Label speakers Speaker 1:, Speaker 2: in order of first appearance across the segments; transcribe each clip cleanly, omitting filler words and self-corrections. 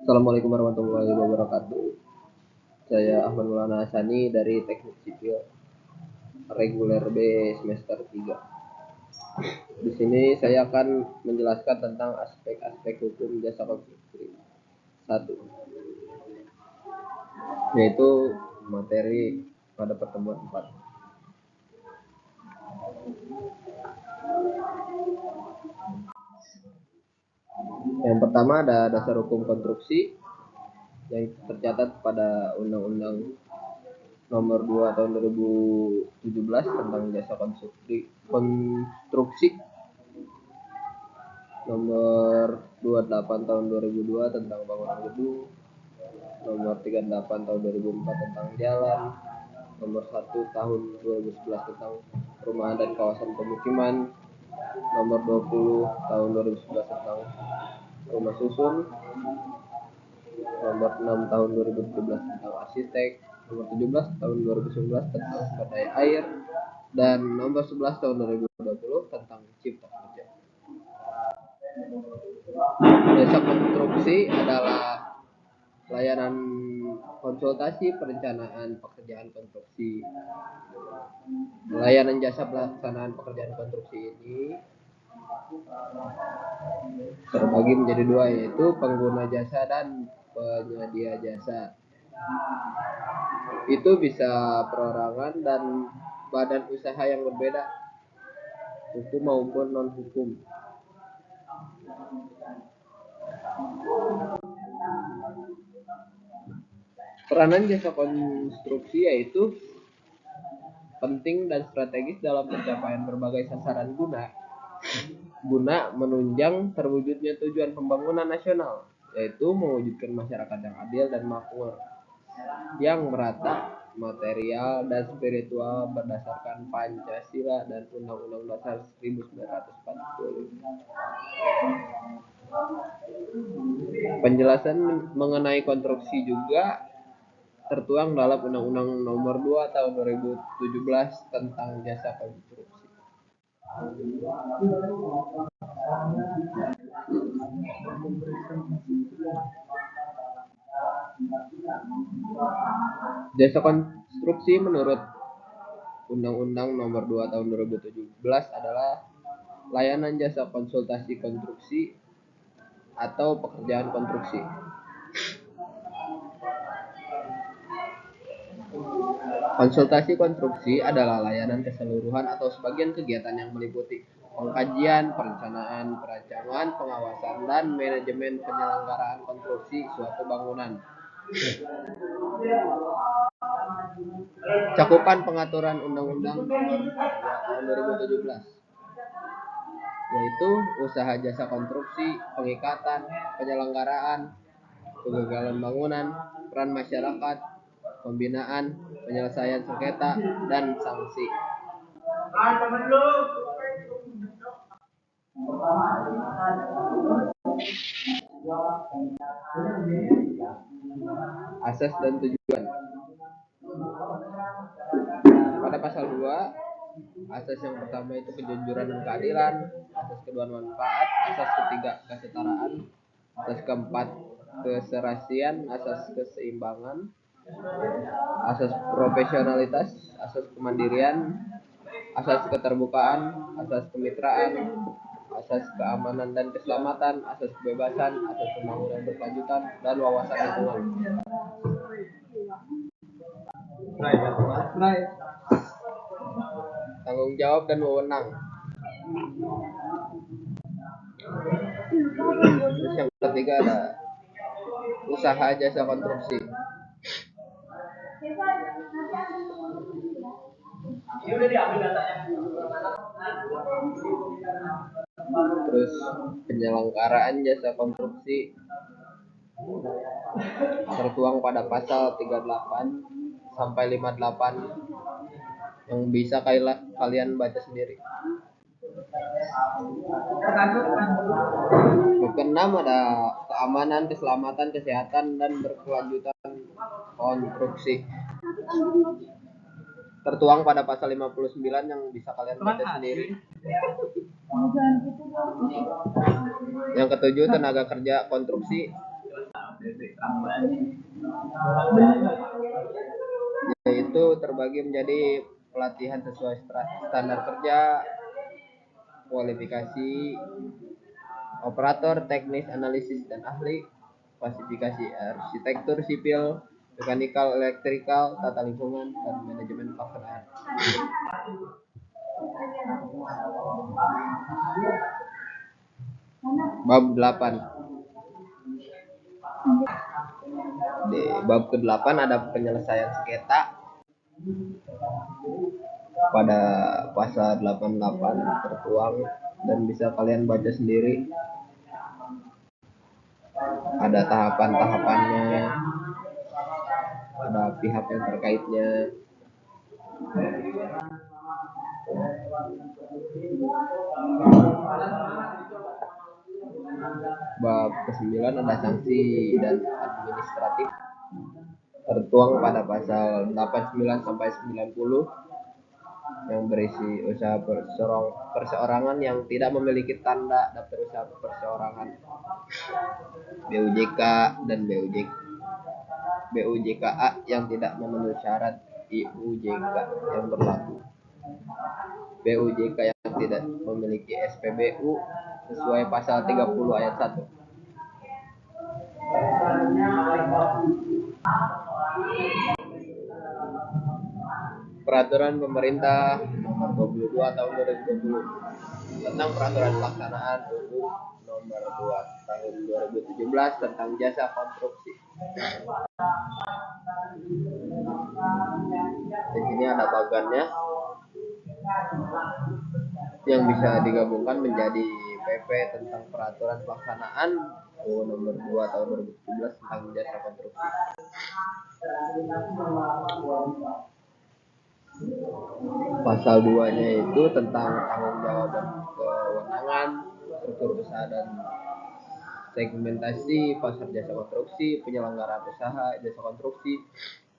Speaker 1: Assalamualaikum warahmatullahi wabarakatuh. Saya Ahmad Maulana Hasani dari Teknik Sipil Reguler B semester 3. Di sini saya akan menjelaskan tentang aspek-aspek hukum jasa konstruksi. Satu, yaitu materi pada pertemuan 4. Yang pertama ada dasar hukum konstruksi yang tercatat pada Undang-Undang Nomor 2 Tahun 2017 tentang jasa konstruksi, Nomor 28 Tahun 2002 tentang bangunan gedung, Nomor 38 Tahun 2004 tentang jalan, Nomor 1 Tahun 2011 tentang perumahan dan kawasan pemukiman, Nomor 20 Tahun 2011 tentang rumah susun, Nomor 6 Tahun 2017 tentang arsitek, Nomor 17 Tahun 2011 tentang sumber daya air, dan Nomor 11 Tahun 2020 tentang cipta kerja. Jasa konstruksi adalah layanan konsultasi perencanaan pekerjaan konstruksi. Layanan jasa pelaksanaan pekerjaan konstruksi ini terbagi menjadi dua, yaitu pengguna jasa dan penyedia jasa. Itu bisa perorangan dan badan usaha yang berbeda, hukum maupun non-hukum. Peranan jasa konstruksi yaitu penting dan strategis dalam pencapaian berbagai sasaran guna menunjang terwujudnya tujuan pembangunan nasional, yaitu mewujudkan masyarakat yang adil dan makmur, yang merata, material dan spiritual berdasarkan Pancasila dan Undang-Undang Dasar 1945. Penjelasan mengenai konstruksi juga tertuang dalam Undang-Undang Nomor 2 Tahun 2017 tentang jasa konstruksi. Jasa konstruksi menurut Undang-Undang Nomor 2 Tahun 2017 adalah layanan jasa konsultasi konstruksi atau pekerjaan konstruksi. Konsultasi konstruksi adalah layanan keseluruhan atau sebagian kegiatan yang meliputi pengkajian, perencanaan, perancangan, pengawasan, dan manajemen penyelenggaraan konstruksi suatu bangunan. Cakupan pengaturan Undang-Undang Nomor 2 Tahun 2017 yaitu usaha jasa konstruksi, pengikatan, penyelenggaraan, kegagalan bangunan, peran masyarakat, pembinaan, penyelesaian sengketa, dan sanksi. Asas dan tujuan. Pada pasal 2, asas yang pertama itu kejujuran dan keadilan, asas kedua manfaat, asas ketiga kesetaraan, asas keempat keserasian, asas keseimbangan, asas profesionalitas, asas kemandirian, asas keterbukaan, asas kemitraan, asas keamanan dan keselamatan, asas kebebasan, asas pembangunan berkelanjutan, dan wawasan lingkungan. Tanggung jawab dan wewenang. Terus yang ketiga ada usaha jasa konstruksi. Terus penyelenggaraan jasa konstruksi tertuang pada pasal 38 sampai 58 yang bisa kalian baca sendiri. Keenam ada keamanan, keselamatan, kesehatan, dan berkelanjutan konstruksi. Tertuang pada pasal 59 yang bisa kalian baca sendiri. Yang ketujuh tenaga kerja konstruksi. yaitu terbagi menjadi pelatihan sesuai standar kerja, kualifikasi, operator, teknis, analisis, dan ahli, klasifikasi arsitektur sipil, mekanikal, elektrikal, tata lingkungan, dan manajemen pelaksanaan. Bab 8. Di bab ke-8 ada penyelesaian sengketa. Pada pasal 88 tertuang dan bisa kalian baca sendiri. Ada tahapan-tahapannya, ada pihak yang terkaitnya. Bab ke-9 ada sanksi dan administratif, tertuang pada pasal 89 sampai 90 yang berisi usaha perseorangan yang tidak memiliki tanda daftar usaha perseorangan, BUJK dan BUJKA yang tidak memenuhi syarat IUJK yang berlaku, BUJK yang tidak memiliki SPBU sesuai pasal 30 ayat 1. Peraturan Pemerintah Nomor 22 Tahun 2020 tentang Peraturan Pelaksanaan UU Nomor 2 Tahun 2017 tentang Jasa Konstruksi. Di sini ada bagannya yang bisa digabungkan menjadi PP tentang Peraturan Pelaksanaan UU Nomor 2 Tahun 2017 tentang Jasa Konstruksi. Pasal 2-nya itu tentang tanggung jawab dan kewenangan, struktur usaha dan segmentasi pasar jasa konstruksi, penyelenggaraan usaha jasa konstruksi,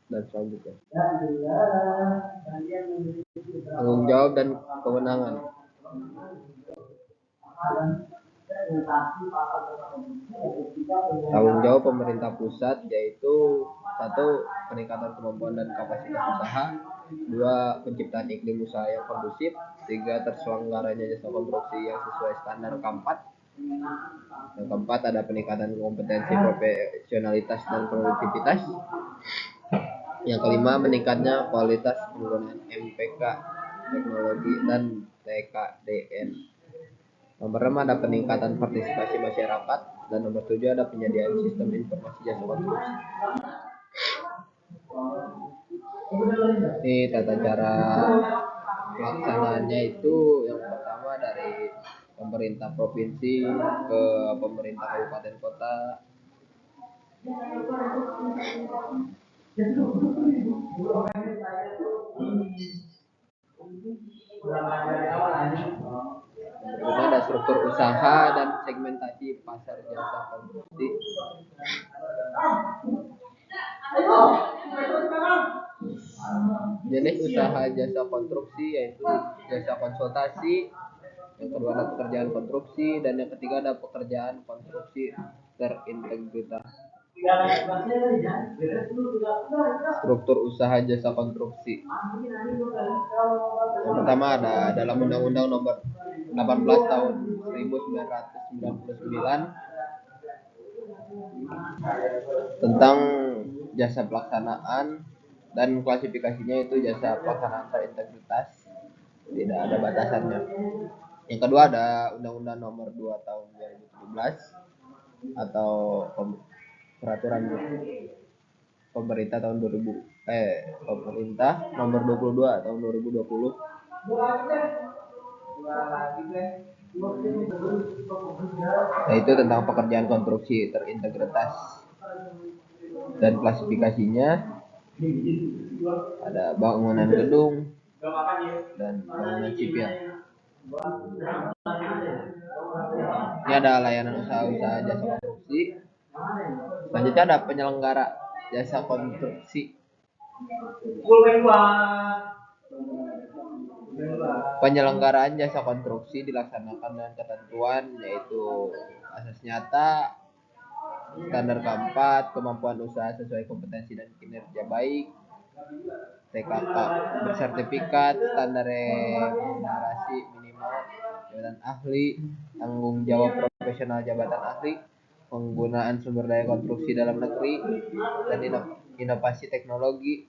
Speaker 1: dan selanjutnya. Tanggung jawab dan kewenangan. Tanggung jawab pemerintah pusat yaitu 1. Peningkatan kemampuan dan kapasitas usaha, 2. Penciptaan iklim usaha yang kondusif, 3. Terselenggaranya jasa konstruksi yang sesuai standar keempat. Yang keempat ada peningkatan kompetensi, profesionalitas, dan produktivitas. Yang kelima meningkatnya kualitas penggunaan MPK, teknologi, dan TKDN. Nomor 6 ada peningkatan partisipasi masyarakat, dan nomor 7 ada penyediaan sistem informasi jasa konstruksi. Ini tata cara pelaksanaannya itu yang pertama dari pemerintah provinsi ke pemerintah kabupaten kota. Berikutnya ada struktur usaha dan segmentasi pasar jasa konstruksi. Jenis usaha jasa konstruksi yaitu jasa konsultasi, yang kedua ada pekerjaan konstruksi, dan yang ketiga ada pekerjaan konstruksi terintegritas. Struktur usaha jasa konstruksi. Yang pertama ada dalam Undang-Undang Nomor 18 Tahun 1999 tentang jasa pelaksanaan, dan klasifikasinya itu jasa pelaksanaan terintegritas, tidak ada batasannya. Yang kedua ada Undang-Undang Nomor 2 Tahun 2017 atau Peraturan Pemerintah tahun Pemerintah Nomor 22 Tahun 2020 yaitu tentang pekerjaan konstruksi terintegritas, dan klasifikasinya ada bangunan gedung dan bangunan sipil. Ini ada layanan usaha jasa konstruksi. Selanjutnya ada penyelenggara jasa konstruksi. Penyelenggaraan jasa konstruksi dilaksanakan dengan ketentuan yaitu asas nyata, Standar keempat, kemampuan usaha sesuai kompetensi dan kinerja baik. TKK bersertifikat, standar remunerasi minimal jabatan ahli, tanggung jawab profesional jabatan ahli, penggunaan sumber daya konstruksi dalam negeri, dan inovasi teknologi,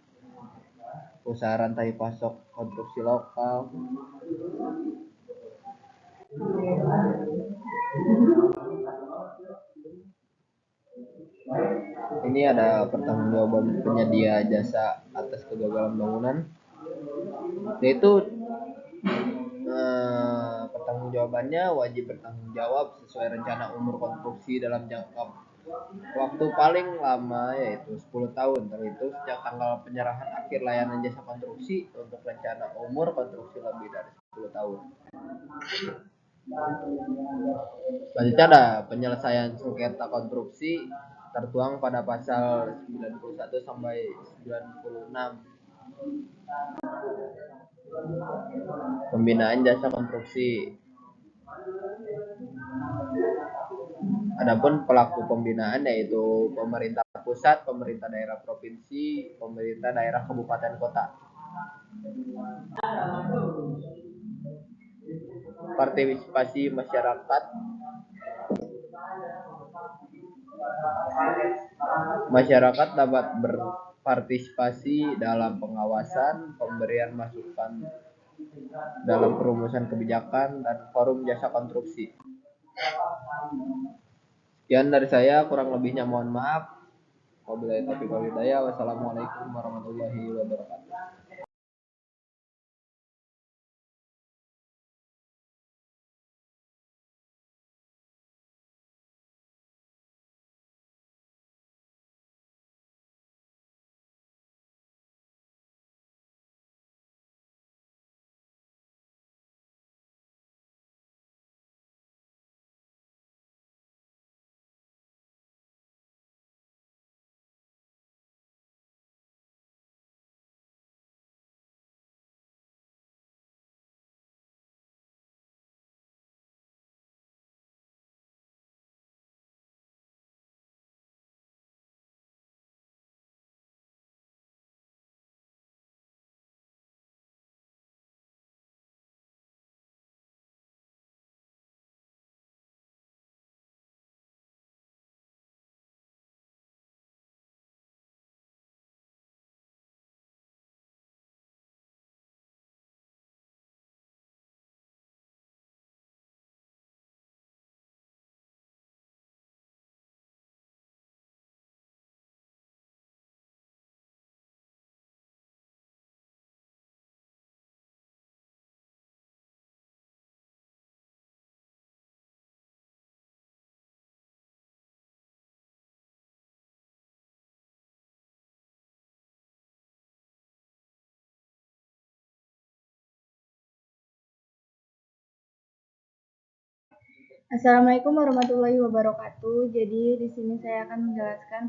Speaker 1: usaha rantai pasok konstruksi lokal. Ini ada pertanggungjawaban penyedia jasa atas kegagalan bangunan, yaitu pertanggungjawabannya wajib bertanggung jawab sesuai rencana umur konstruksi dalam jangka waktu paling lama yaitu 10 tahun terhitung sejak tanggal penyerahan akhir layanan jasa konstruksi untuk rencana umur konstruksi lebih dari 10 tahun. Selanjutnya ada penyelesaian sengketa konstruksi tertuang pada pasal 91 sampai 96. Pembinaan jasa konstruksi. Adapun pelaku pembinaan yaitu pemerintah pusat, pemerintah daerah provinsi, pemerintah daerah kabupaten kota. Partisipasi masyarakat. Masyarakat dapat berpartisipasi dalam pengawasan, pemberian masukan dalam perumusan kebijakan, dan forum jasa konstruksi. Sekian dari saya, kurang lebihnya mohon maaf. Wabillahi taufiq wal hidayah. Wassalamualaikum warahmatullahi wabarakatuh.
Speaker 2: Assalamualaikum warahmatullahi wabarakatuh. Jadi di sini saya akan menjelaskan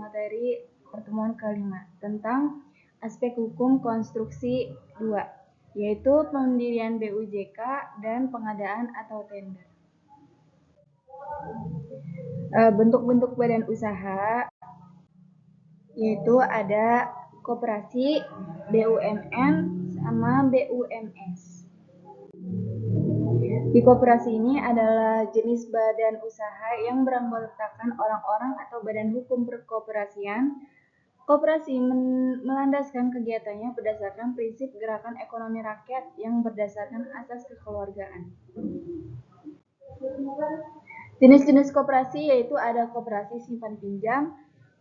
Speaker 2: materi pertemuan kelima tentang aspek hukum konstruksi 2, yaitu pendirian BUJK dan pengadaan atau tender. Bentuk-bentuk badan usaha yaitu ada koperasi, BUMN, sama BUMS. Di koperasi ini adalah jenis badan usaha yang beranggotakan orang-orang atau badan hukum perkoperasian. Koperasi melandaskan kegiatannya berdasarkan prinsip gerakan ekonomi rakyat yang berdasarkan asas kekeluargaan. Jenis-jenis koperasi yaitu ada koperasi simpan pinjam,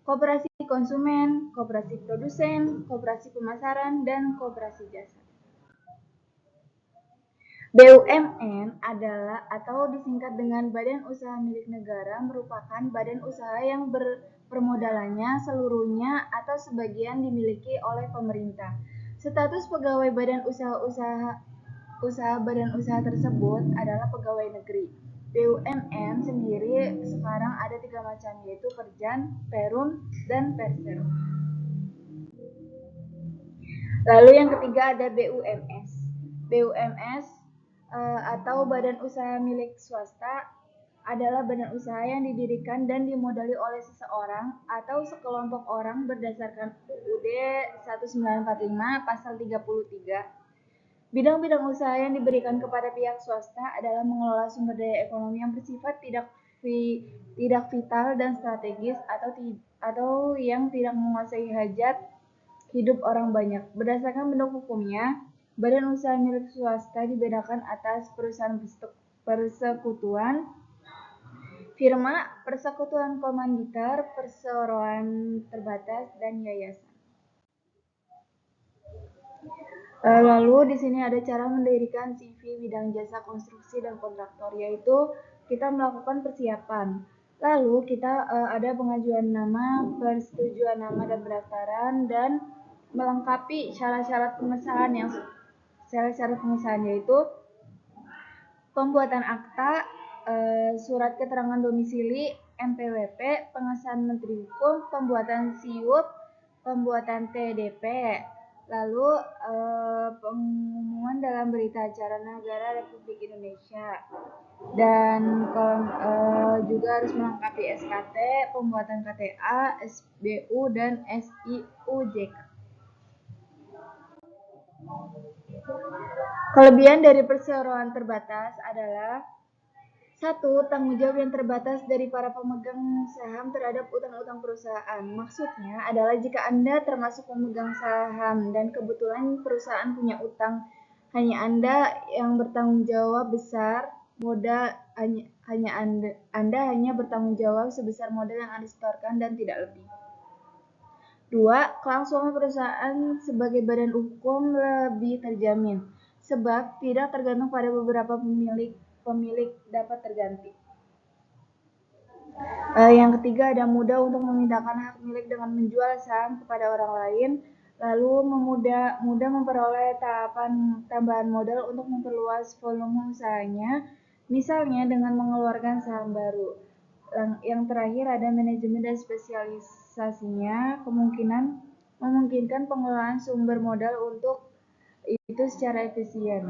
Speaker 2: koperasi konsumen, koperasi produsen, koperasi pemasaran, dan koperasi jasa. BUMN adalah atau disingkat dengan Badan Usaha Milik Negara merupakan badan usaha yang permodalannya seluruhnya atau sebagian dimiliki oleh pemerintah. Status pegawai badan usaha badan usaha tersebut adalah pegawai negeri. BUMN sendiri sekarang ada 3 macam yaitu Perjan, Perum, dan Perserum. Lalu yang ketiga ada BUMS. BUMS atau badan usaha milik swasta adalah badan usaha yang didirikan dan dimodali oleh seseorang atau sekelompok orang berdasarkan UUD 1945 pasal 33. Bidang-bidang usaha yang diberikan kepada pihak swasta adalah mengelola sumber daya ekonomi yang bersifat tidak vital dan strategis atau yang tidak menguasai hajat hidup orang banyak. Berdasarkan bentuk hukumnya, badan usaha milik swasta dibedakan atas perusahaan persekutuan, firma, persekutuan komanditer, perseroan terbatas, dan yayasan. Lalu di sini ada cara mendirikan CV bidang jasa konstruksi dan kontraktor, yaitu kita melakukan persiapan. Lalu kita ada pengajuan nama, persetujuan nama dan pendaftaran, dan melengkapi syarat-syarat pengesahan yaitu pembuatan akta, surat keterangan domisili, NPWP, pengesahan Menteri Hukum, pembuatan SIUP, pembuatan TDP, lalu pengumuman dalam berita acara negara Republik Indonesia, dan juga harus melengkapi SKT, pembuatan KTA, SBU, dan SIUJK. Kelebihan dari perseroan terbatas adalah: 1. Tanggung jawab yang terbatas dari para pemegang saham terhadap utang-utang perusahaan. Maksudnya adalah jika Anda termasuk pemegang saham dan kebetulan perusahaan punya utang, hanya Anda yang bertanggung jawab besar modal Anda hanya bertanggung jawab sebesar modal yang Anda setorkan dan tidak lebih. 2. Kelangsungan perusahaan sebagai badan hukum lebih terjamin, sebab tidak tergantung pada beberapa pemilik dapat terganti. Yang ketiga, ada mudah untuk memindahkan hak milik dengan menjual saham kepada orang lain, lalu mudah memperoleh tambahan modal untuk memperluas volume usahanya, misalnya dengan mengeluarkan saham baru. Yang terakhir, ada manajemen dan spesialisasinya, memungkinkan pengelolaan sumber modal untuk itu secara efisien.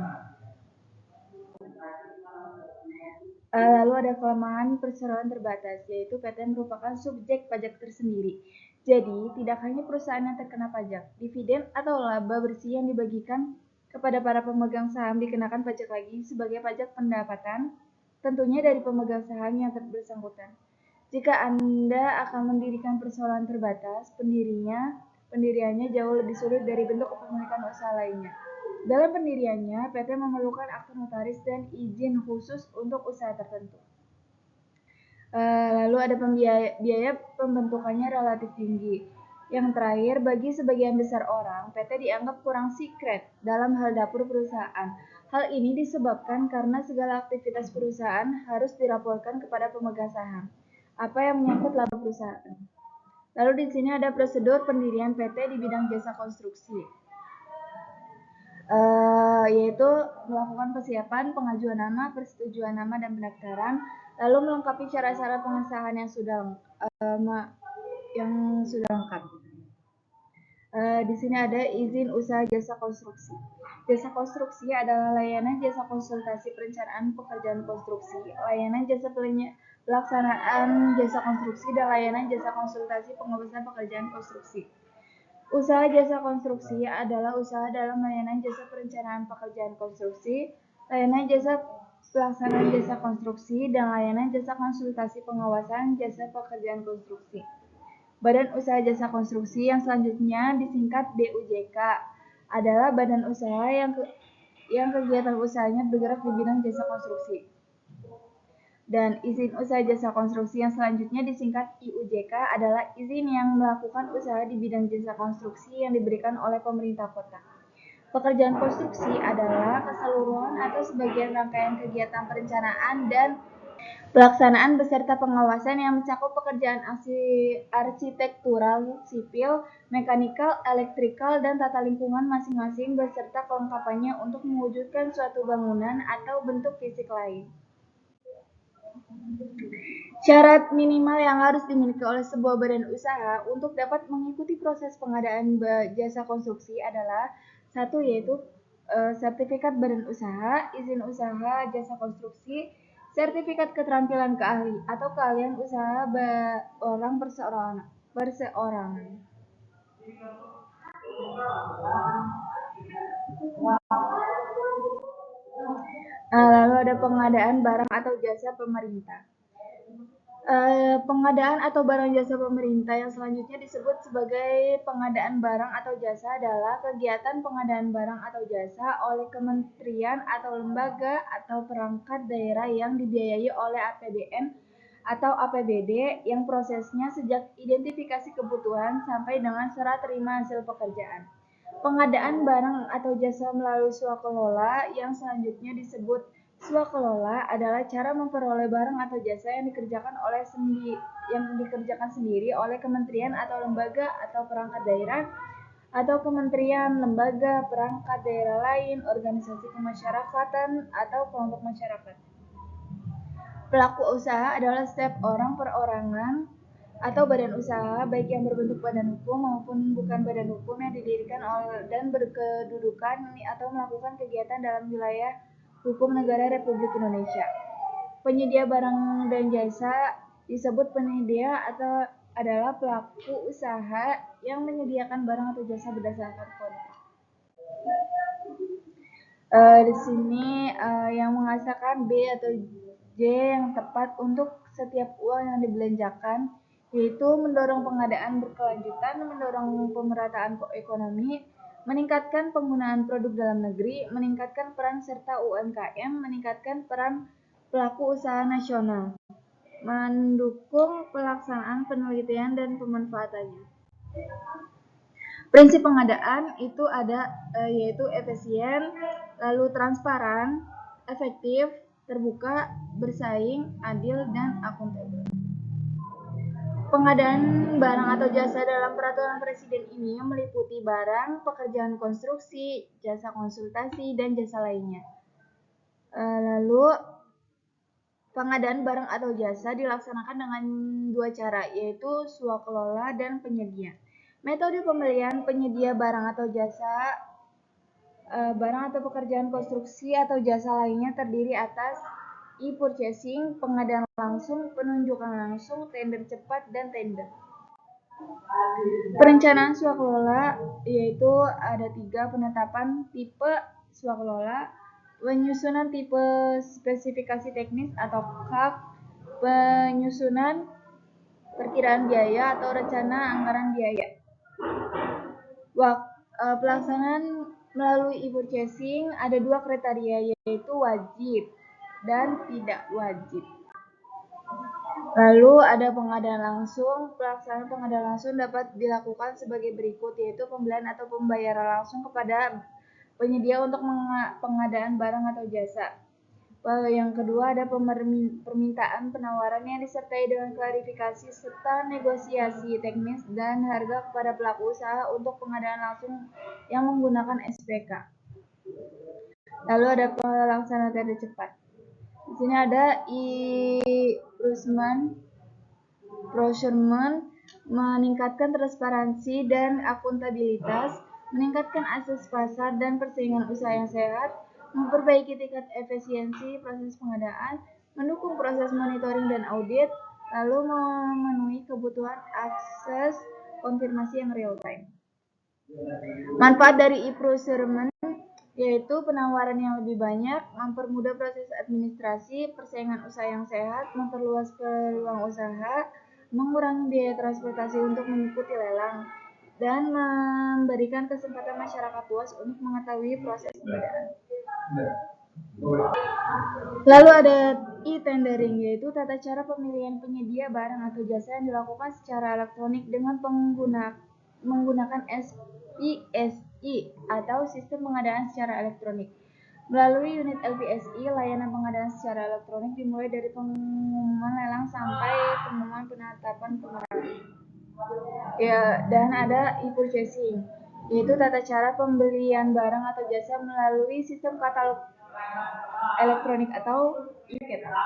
Speaker 2: Lalu ada kelemahan perseroan terbatas, yaitu PT merupakan subjek pajak tersendiri. Jadi, tidak hanya perusahaan yang terkena pajak, dividen atau laba bersih yang dibagikan kepada para pemegang saham dikenakan pajak lagi sebagai pajak pendapatan, tentunya dari pemegang saham yang bersangkutan. Jika Anda akan mendirikan perseroan terbatas, pendiriannya jauh lebih sulit dari bentuk kepemilikan usaha lainnya. Dalam pendiriannya, PT memerlukan akta notaris dan izin khusus untuk usaha tertentu. Lalu ada biaya pembentukannya relatif tinggi. Yang terakhir, bagi sebagian besar orang, PT dianggap kurang secret dalam hal dapur perusahaan. Hal ini disebabkan karena segala aktivitas perusahaan harus dilaporkan kepada pemegang saham, apa yang menyangkut laba perusahaan. Lalu di sini ada prosedur pendirian PT di bidang jasa konstruksi. Yaitu melakukan persiapan, pengajuan nama, persetujuan nama, dan pendaftaran, lalu melengkapi syarat-syarat pengesahan yang sudah lengkap. Di sini ada izin usaha jasa konstruksi. Jasa konstruksi adalah layanan jasa konsultasi perencanaan pekerjaan konstruksi, layanan jasa pelaksanaan jasa konstruksi, dan layanan jasa konsultasi pengawasan pekerjaan konstruksi. Usaha jasa konstruksi adalah usaha dalam layanan jasa perencanaan pekerjaan konstruksi, layanan jasa pelaksanaan jasa konstruksi, dan layanan jasa konsultasi pengawasan jasa pekerjaan konstruksi. Badan usaha jasa konstruksi yang selanjutnya disingkat BUJK adalah badan usaha yang kegiatan usahanya bergerak di bidang jasa konstruksi. Dan izin usaha jasa konstruksi yang selanjutnya disingkat IUJK adalah izin yang melakukan usaha di bidang jasa konstruksi yang diberikan oleh pemerintah kota. Pekerjaan konstruksi adalah keseluruhan atau sebagian rangkaian kegiatan perencanaan dan pelaksanaan beserta pengawasan yang mencakup pekerjaan arsitektural, sipil, mekanikal, elektrikal, dan tata lingkungan masing-masing beserta kelengkapannya untuk mewujudkan suatu bangunan atau bentuk fisik lain. Syarat minimal yang harus dimiliki oleh sebuah badan usaha untuk dapat mengikuti proses pengadaan jasa konstruksi adalah: 1. Yaitu sertifikat badan usaha, izin usaha jasa konstruksi, Sertifikat keterampilan keahli atau keahlian usaha orang perseorangan. Lalu ada pengadaan barang atau jasa pemerintah. Pengadaan atau barang jasa pemerintah yang selanjutnya disebut sebagai pengadaan barang atau jasa adalah kegiatan pengadaan barang atau jasa oleh kementerian atau lembaga atau perangkat daerah yang dibiayai oleh APBN atau APBD yang prosesnya sejak identifikasi kebutuhan sampai dengan serah terima hasil pekerjaan. Pengadaan barang atau jasa melalui swakelola yang selanjutnya disebut swakelola adalah cara memperoleh barang atau jasa yang dikerjakan sendiri oleh kementerian atau lembaga atau perangkat daerah atau kementerian, lembaga, perangkat daerah lain, organisasi kemasyarakatan atau kelompok masyarakat. Pelaku usaha adalah setiap orang perorangan atau badan usaha baik yang berbentuk badan hukum maupun bukan badan hukum yang didirikan dan berkedudukan atau melakukan kegiatan dalam wilayah hukum negara Republik Indonesia. Penyedia barang dan jasa disebut penyedia atau adalah pelaku usaha yang menyediakan barang atau jasa berdasarkan kontrak. Di sini yang menghasilkan B atau J yang tepat untuk setiap uang yang dibelanjakan, yaitu mendorong pengadaan berkelanjutan, mendorong pemerataan ekonomi, meningkatkan penggunaan produk dalam negeri, meningkatkan peran serta UMKM, meningkatkan peran pelaku usaha nasional, mendukung pelaksanaan penelitian dan pemanfaatannya. Prinsip pengadaan itu ada yaitu efisien, lalu transparan, efektif, terbuka, bersaing, adil, dan akuntabel. Pengadaan barang atau jasa dalam peraturan presiden ini meliputi barang, pekerjaan konstruksi, jasa konsultasi, dan jasa lainnya. Lalu pengadaan barang atau jasa dilaksanakan dengan dua cara, yaitu swakelola dan penyedia. Metode pembelian penyedia barang atau jasa, barang atau pekerjaan konstruksi atau jasa lainnya terdiri atas e-purchasing, pengadaan langsung, penunjukan langsung, tender cepat, dan tender. Perencanaan swakelola yaitu ada 3: penetapan tipe swakelola, penyusunan tipe spesifikasi teknis atau KAP, penyusunan perkiraan biaya atau rencana anggaran biaya. Pelaksanaan melalui e-purchasing ada 2 kriteria, yaitu wajib dan tidak wajib. Lalu ada pengadaan langsung. Pelaksanaan pengadaan langsung dapat dilakukan sebagai berikut, yaitu pembelian atau pembayaran langsung kepada penyedia untuk pengadaan barang atau jasa. Yang kedua ada permintaan penawaran yang disertai dengan klarifikasi serta negosiasi teknis dan harga kepada pelaku usaha untuk pengadaan langsung yang menggunakan SPK. Lalu ada pelaksanaan tender cepat. Di sini ada procurement, meningkatkan transparansi dan akuntabilitas, meningkatkan akses pasar dan persaingan usaha yang sehat, memperbaiki tingkat efisiensi proses pengadaan, mendukung proses monitoring dan audit, lalu memenuhi kebutuhan akses konfirmasi yang real time. Manfaat dari e-procurement yaitu penawaran yang lebih banyak, mempermudah proses administrasi, persaingan usaha yang sehat, memperluas peluang usaha, mengurangi biaya transportasi untuk mengikuti lelang, dan memberikan kesempatan masyarakat luas untuk mengetahui proses pengadaan. Lalu ada e-tendering, yaitu tata cara pemilihan penyedia barang atau jasa yang dilakukan secara elektronik dengan menggunakan SPSI atau sistem pengadaan secara elektronik. Melalui unit LPSI, layanan pengadaan secara elektronik dimulai dari pengumuman lelang sampai pengumuman penetapan pemenang. Dan ada e-purchasing, yaitu tata cara pembelian barang atau jasa melalui sistem katalog elektronik atau e-catalog.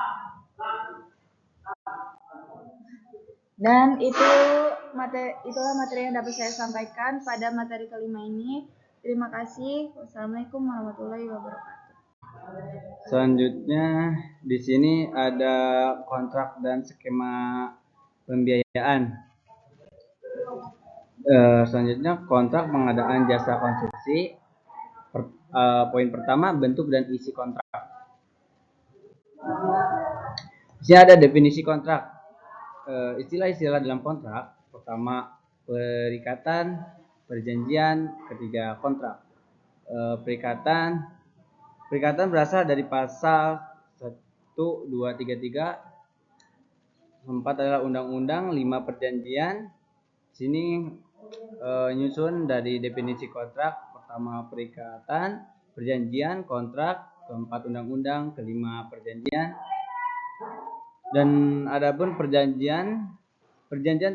Speaker 2: Dan itulah materi yang dapat saya sampaikan pada materi kelima ini. Terima kasih. Wassalamualaikum warahmatullahi wabarakatuh.
Speaker 3: Selanjutnya di sini ada kontrak dan skema pembiayaan. Selanjutnya kontrak pengadaan jasa konstruksi. Poin pertama, bentuk dan isi kontrak. Di sini ada definisi kontrak. Istilah-istilah dalam kontrak. Pertama, perikatan, perjanjian. Ketiga, kontrak. Perikatan berasal dari pasal 1, 2, 3, 3. 4 adalah undang-undang, 5 perjanjian. Sini nyusun dari definisi kontrak. Pertama perikatan, perjanjian, kontrak. Keempat undang-undang, kelima perjanjian. Dan adapun perjanjian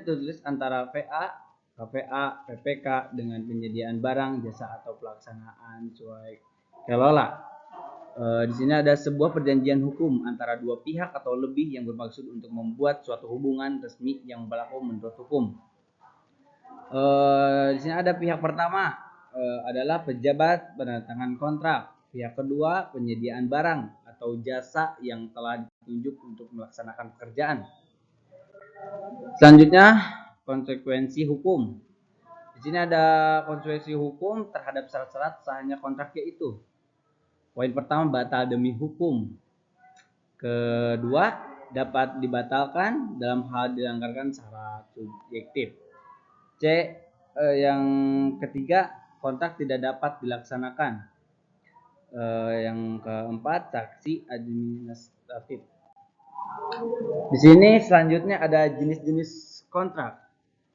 Speaker 3: tertulis antara VA, KVA, PPK dengan penyediaan barang, jasa atau pelaksanaan suai kelola. Di sini ada sebuah perjanjian hukum antara dua pihak atau lebih yang bermaksud untuk membuat suatu hubungan resmi yang berlaku menurut hukum. Di sini ada pihak pertama adalah pejabat penandatangan kontrak, pihak kedua penyediaan barang atau jasa yang telah ditunjuk untuk melaksanakan pekerjaan. Selanjutnya konsekuensi hukum. Di sini ada konsekuensi hukum terhadap syarat-syarat sahnya kontrak yaitu: poin pertama, batal demi hukum. Kedua, dapat dibatalkan dalam hal dilanggarkan syarat subjektif. Yang ketiga, kontrak tidak dapat dilaksanakan. Yang keempat, sanksi administratif. Di sini selanjutnya ada jenis-jenis kontrak.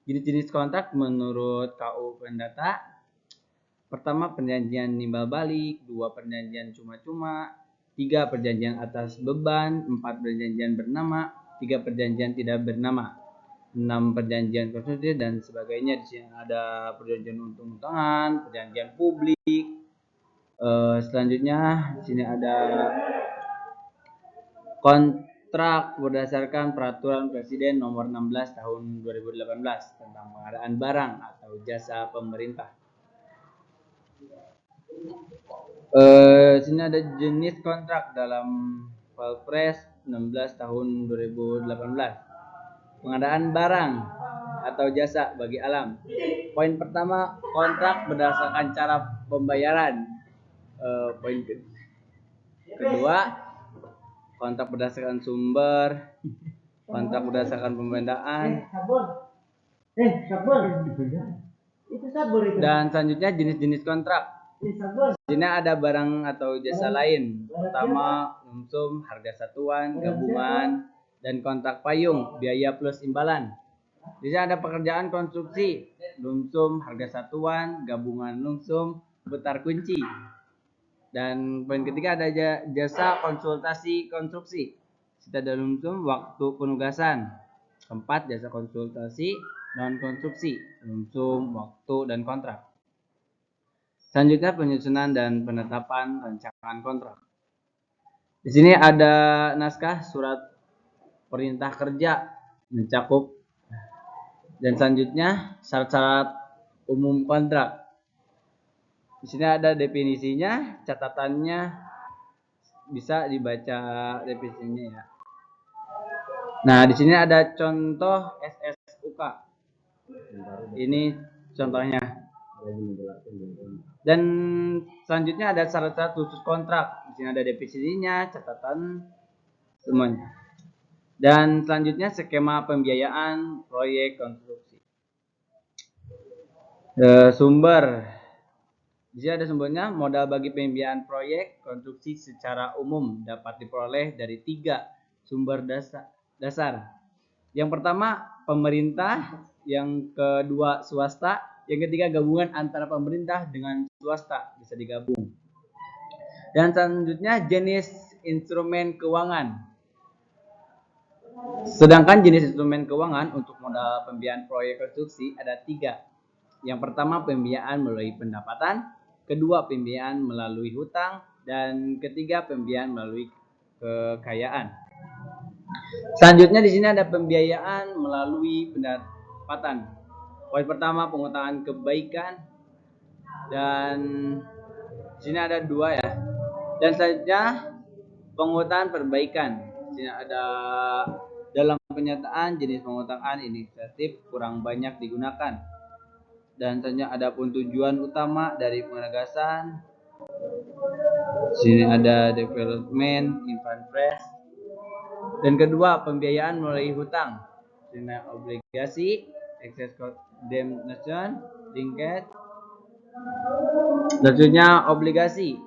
Speaker 3: Jenis-jenis kontrak menurut KU Pendata. Pertama, perjanjian nimbal balik. 2, perjanjian cuma-cuma. 3, perjanjian atas beban. 4, perjanjian bernama. 3, perjanjian tidak bernama. 6, perjanjian konstitusi dan sebagainya. Di sini ada perjanjian untung-untungan, perjanjian publik. Selanjutnya di sini ada kontrak berdasarkan peraturan Presiden nomor 16 tahun 2018 tentang pengadaan barang atau jasa pemerintah. Sini ada jenis kontrak dalam Perpres 16 tahun 2018. Pengadaan barang atau jasa bagi alam. Poin pertama, kontrak berdasarkan cara pembayaran. Poin kedua, kontrak berdasarkan sumber. Kontrak berdasarkan pembedaan. Dan selanjutnya jenis-jenis kontrak. Di sini ada barang atau jasa lain. Pertama, lumsum, harga satuan, gabungan, dan kontrak payung, biaya plus imbalan. Di sini ada pekerjaan konstruksi, lumsum, harga satuan, gabungan lumsum, putar kunci. Dan poin ketiga ada jasa konsultasi konstruksi. Di sini ada lumsum, waktu penugasan. Keempat, jasa konsultasi non konstruksi, lumsum, waktu, dan kontrak. Selanjutnya penyusunan dan penetapan rancangan kontrak. Di sini ada naskah surat perintah kerja mencakup, dan selanjutnya syarat-syarat umum kontrak. Di sini ada definisinya, catatannya bisa dibaca definisinya ya. Nah, di sini ada contoh SSUK. Ini contohnya. Dan selanjutnya ada syarat-syarat khusus kontrak. Di sini ada definisinya, catatan semuanya. Dan selanjutnya skema pembiayaan proyek konstruksi. Sumber. Di sini ada sumbernya. Modal bagi pembiayaan proyek konstruksi secara umum dapat diperoleh dari 3 sumber dasar. Yang pertama pemerintah, yang kedua swasta, yang ketiga gabungan antara pemerintah dengan swasta, bisa digabung. Dan selanjutnya jenis instrumen keuangan. Sedangkan jenis instrumen keuangan untuk modal pembiayaan proyek konstruksi ada 3. Yang pertama pembiayaan melalui pendapatan, kedua pembiayaan melalui hutang, dan ketiga pembiayaan melalui kekayaan. Selanjutnya di sini ada pembiayaan melalui pendapatan. Poin pertama pengutangan kebaikan, dan di sini ada 2 ya. Dan selanjutnya penghutan perbaikan. Di sini ada dalam penyataan jenis penghutan inisiatif kurang banyak digunakan. Dan selanjutnya ada pun tujuan utama dari penegasan. Di sini ada development, infrastruktur. Dan kedua, pembiayaan melalui hutang. Di sini obligasi, excess condemnation, linkage. Selanjutnya obligasi.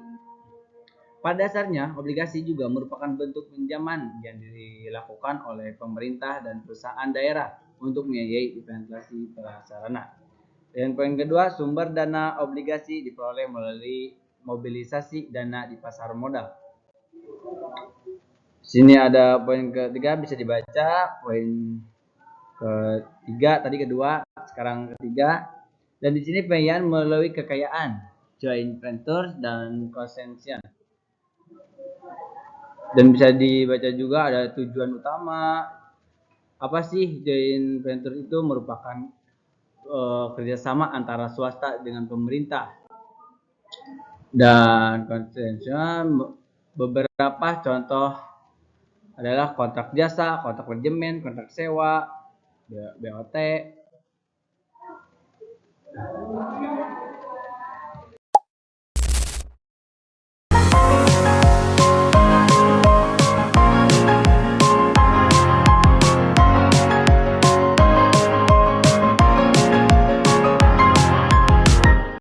Speaker 3: Pada dasarnya, obligasi juga merupakan bentuk pinjaman yang dilakukan oleh pemerintah dan perusahaan daerah untuk membiayai investasi prasarana. Dan poin kedua, sumber dana obligasi diperoleh melalui mobilisasi dana di pasar modal. Sini ada poin ketiga bisa dibaca, poin ketiga tadi kedua, sekarang ketiga. Dan di sini pembiayaan melalui kekayaan, joint venture dan consension. Dan bisa dibaca juga ada tujuan utama. Apa sih joint venture itu? Merupakan kerjasama antara swasta dengan pemerintah. Dan consension beberapa contoh adalah kontrak jasa, kontrak manajemen, kontrak sewa, BOT.